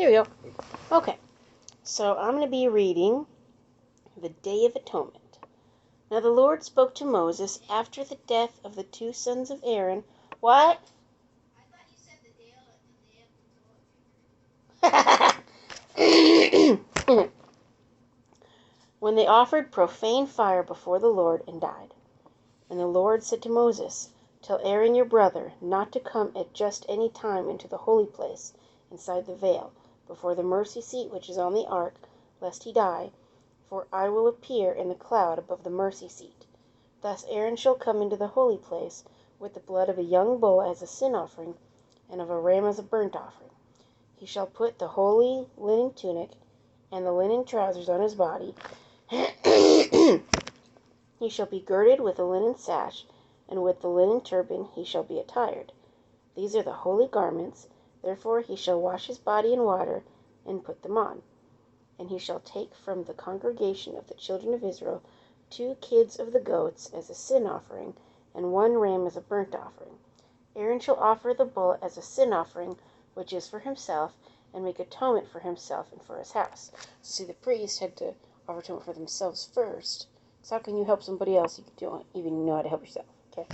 Here we go. Okay, so I'm going to be reading the Day of Atonement. Now the Lord spoke to Moses after the death of the two sons of Aaron. What? I thought you said the Day of Atonement. When they offered profane fire before the Lord and died. And the Lord said to Moses, Tell Aaron your brother not to come at just any time into the holy place inside the veil, before the mercy seat which is on the ark, lest he die, for I will appear in the cloud above the mercy seat. Thus Aaron shall come into the holy place with the blood of a young bull as a sin offering, and of a ram as a burnt offering. He shall put the holy linen tunic and the linen trousers on his body. He shall be girded with a linen sash, and with the linen turban he shall be attired. These are the holy garments. Therefore he shall wash his body in water, and put them on. And he shall take from the congregation of the children of Israel 2 kids of the goats as a sin offering, and 1 ram as a burnt offering. Aaron shall offer the bull as a sin offering, which is for himself, and make atonement for himself and for his house. So see, the priest had to offer atonement for themselves first. So how can you help somebody else if you don't even know how to help yourself? Okay.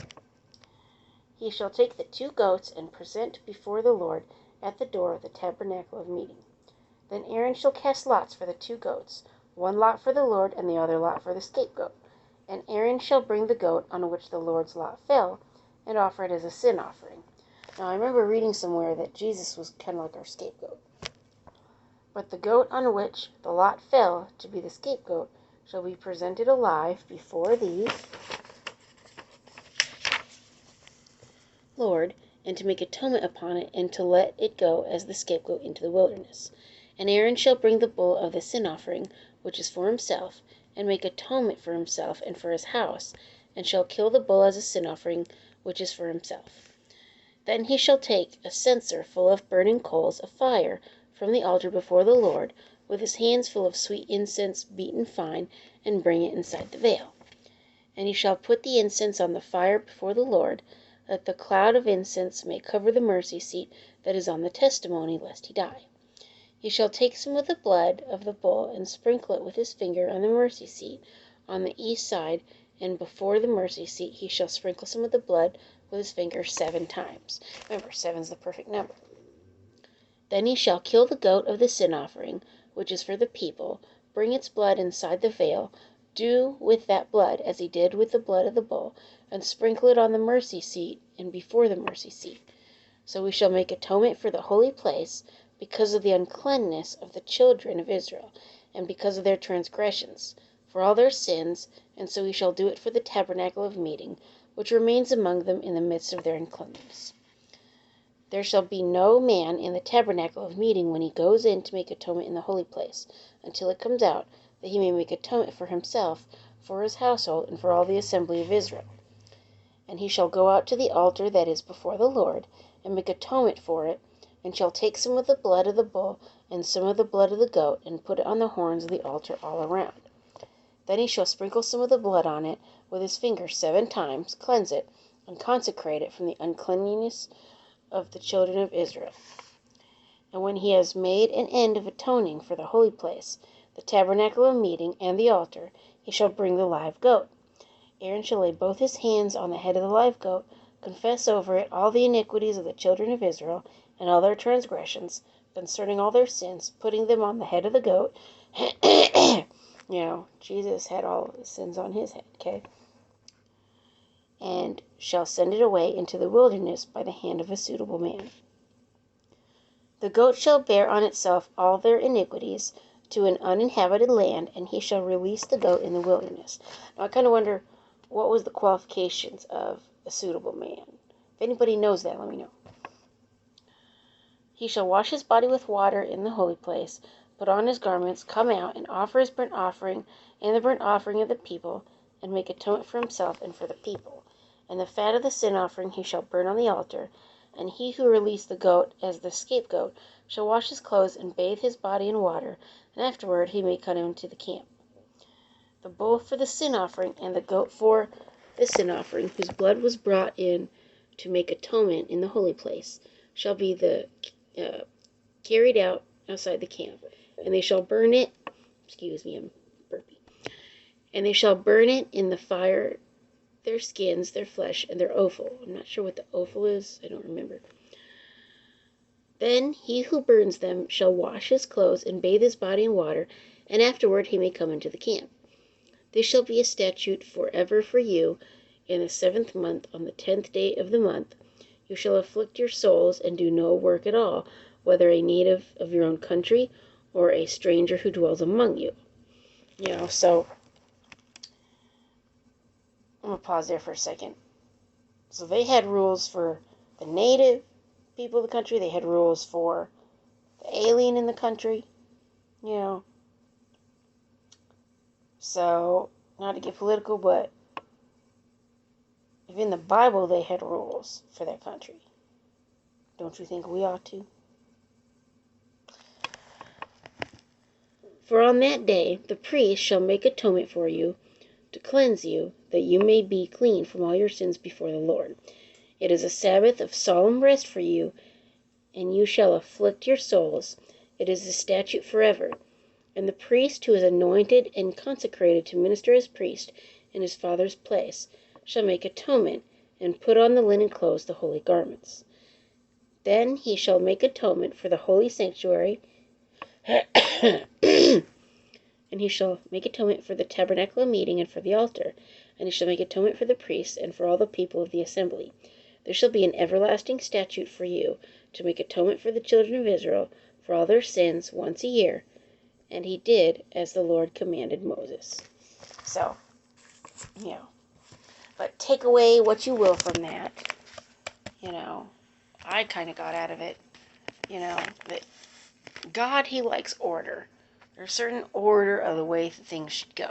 He shall take the 2 goats and present before the Lord at the door of the tabernacle of meeting. Then Aaron shall cast lots for the 2 goats, 1 lot for the Lord and the other lot for the scapegoat. And Aaron shall bring the goat on which the Lord's lot fell, and offer it as a sin offering. Now I remember reading somewhere that Jesus was kind of like our scapegoat. But the goat on which the lot fell to be the scapegoat shall be presented alive before thee, Lord, and to make atonement upon it, and to let it go as the scapegoat into the wilderness. And Aaron shall bring the bull of the sin offering, which is for himself, and make atonement for himself and for his house, and shall kill the bull as a sin offering, which is for himself. Then he shall take a censer full of burning coals of fire from the altar before the Lord, with his hands full of sweet incense beaten fine, and bring it inside the veil. And he shall put the incense on the fire before the Lord, that the cloud of incense may cover the mercy seat that is on the testimony, lest he die. He shall take some of the blood of the bull, and sprinkle it with his finger on the mercy seat, on the east side, and before the mercy seat he shall sprinkle some of the blood with his finger 7 times. Remember, 7 is the perfect number. Then he shall kill the goat of the sin offering, which is for the people, bring its blood inside the veil, do with that blood as he did with the blood of the bull, and sprinkle it on the mercy seat and before the mercy seat. So we shall make atonement for the holy place, because of the uncleanness of the children of Israel, and because of their transgressions, for all their sins, and so we shall do it for the tabernacle of meeting, which remains among them in the midst of their uncleanness. There shall be no man in the tabernacle of meeting when he goes in to make atonement in the holy place, until it comes out, that he may make atonement for himself, for his household, and for all the assembly of Israel. And he shall go out to the altar that is before the Lord, and make atonement for it, and shall take some of the blood of the bull, and some of the blood of the goat, and put it on the horns of the altar all around. Then he shall sprinkle some of the blood on it with his finger 7 times, cleanse it, and consecrate it from the uncleanness of the children of Israel. And when he has made an end of atoning for the holy place, the tabernacle of meeting, and the altar, he shall bring the live goat. Aaron shall lay both his hands on the head of the live goat, confess over it all the iniquities of the children of Israel, and all their transgressions, concerning all their sins, putting them on the head of the goat. Jesus had all his sins on his head, okay? And shall send it away into the wilderness by the hand of a suitable man. The goat shall bear on itself all their iniquities to an uninhabited land, and he shall release the goat in the wilderness. Now I kind of wonder, what was the qualifications of a suitable man? If anybody knows that, let me know. He shall wash his body with water in the holy place, put on his garments, come out, and offer his burnt offering and the burnt offering of the people, and make atonement for himself and for the people. And the fat of the sin offering he shall burn on the altar, and he who released the goat as the scapegoat shall wash his clothes and bathe his body in water, and afterward he may come into the camp. The bull for the sin offering and the goat for the sin offering, whose blood was brought in to make atonement in the holy place, shall be carried out outside the camp. And they shall burn it, excuse me, I'm burpy. And they shall burn it in the fire, their skins, their flesh, and their offal. I'm not sure what the offal is. I don't remember. Then he who burns them shall wash his clothes and bathe his body in water, and afterward he may come into the camp. This shall be a statute forever for you. In the 7th month, on the 10th day of the month, you shall afflict your souls and do no work at all, whether a native of your own country or a stranger who dwells among you. So I'm going to pause there for a second. So they had rules for the native people of the country. They had rules for the alien in the country. So, not to get political, but if in the Bible they had rules for that country, don't you think we ought to? For on that day the priest shall make atonement for you, to cleanse you, that you may be clean from all your sins before the Lord. It is a Sabbath of solemn rest for you, and you shall afflict your souls. It is a statute forever. And the priest who is anointed and consecrated to minister as priest in his father's place shall make atonement, and put on the linen clothes, the holy garments. Then he shall make atonement for the holy sanctuary, and he shall make atonement for the tabernacle of meeting and for the altar, and he shall make atonement for the priests and for all the people of the assembly. There shall be an everlasting statute for you, to make atonement for the children of Israel for all their sins once a year. And he did as the Lord commanded Moses. So, but take away what you will from that. I kind of got out of it, that God, he likes order. There's a certain order of the way things should go,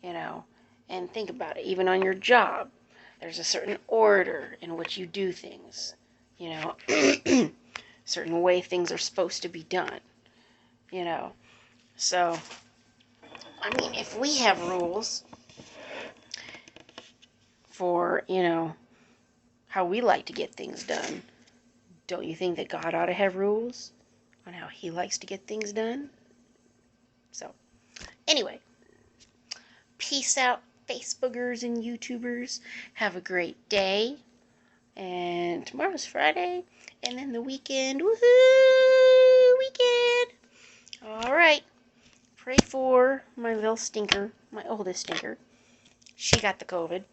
and think about it. Even on your job, there's a certain order in which you do things, certain way things are supposed to be done, So, if we have rules for, how we like to get things done, don't you think that God ought to have rules on how he likes to get things done? So, anyway, peace out, Facebookers and YouTubers. Have a great day. And tomorrow's Friday, and then the weekend. Woohoo! Weekend! Alright. Pray for my little stinker, my oldest stinker. She got the COVID.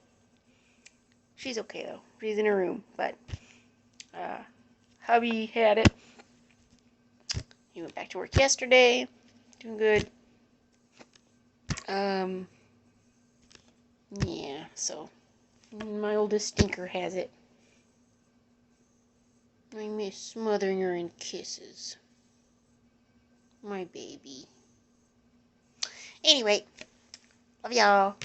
She's okay, though. She's in her room, but hubby had it. He went back to work yesterday. Doing good. Yeah, so my oldest stinker has it. I miss smothering her in kisses. My baby. Anyway, love y'all.